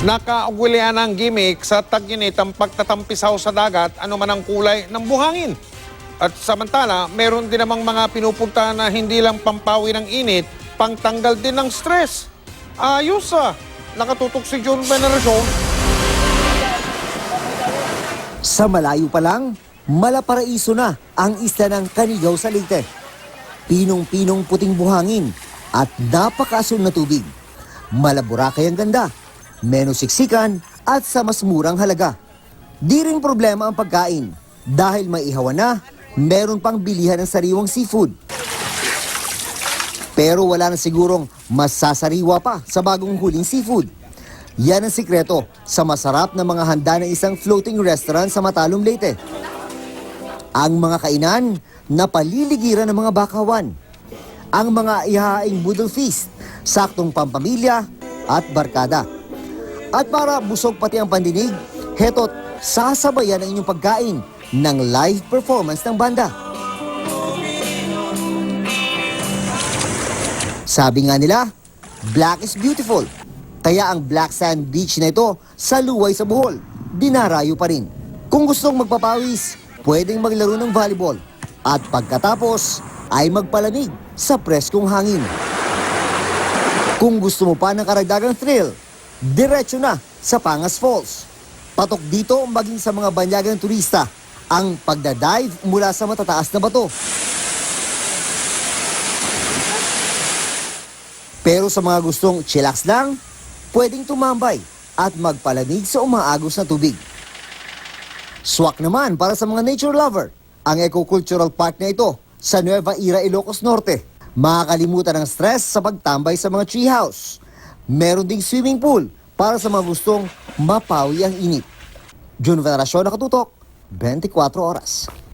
Nakaugalian ang gimmick sa tag-init ang pagtatampisaw sa dagat, ano man ang kulay ng buhangin. At samantala, meron din namang mga pinupunta na hindi lang pampawi ng init, pangtanggal din ng stress. Ayos nakatutok si John Veneracion. Sa malayo pa lang, malaparaiso na ang isla ng Canigao sa Leyte. Pinong-pinong puting buhangin at napakaasul na tubig. Malaburakay ang ganda, menos siksikan at sa mas murang halaga. Di rin problema ang pagkain dahil may ihawan na, meron pang bilihan ng sariwang seafood. Pero wala na sigurong masasariwa pa sa bagong huling seafood. Yan ang sikreto sa masarap na mga handa ng isang floating restaurant sa Matalom, Leyte. Ang mga kainan na paliligiran ng mga bakawan. Ang mga ihahaing budol feast, saktong pampamilya at barkada. At para busog pati ang pandinig, heto't sasabayan ang inyong pagkain ng live performance ng banda. Sabi nga nila, black is beautiful. Kaya ang Black Sand Beach na ito sa Luway sa Bohol, dinarayo pa rin. Kung gustong magpapawis, pwedeng maglaro ng volleyball. At pagkatapos, ay magpalamig sa preskong hangin. Kung gusto mo pa ng karagdagang thrill, diretso na sa Pangas Falls. Patok dito maging sa mga banyagang turista ang pagdadive mula sa matataas na bato. Pero sa mga gustong chillax lang, pwedeng tumambay at magpalamig sa umaagos na tubig. Swak naman para sa mga nature lover, ang eco-cultural park na ito sa Nueva Ecija, Ilocos Norte. Makakalimutan ng stress sa pagtambay sa mga treehouse. Meron ding swimming pool para sa mga gustong mapawi ang init. Jun Veneracion, nakatutok, 24 oras.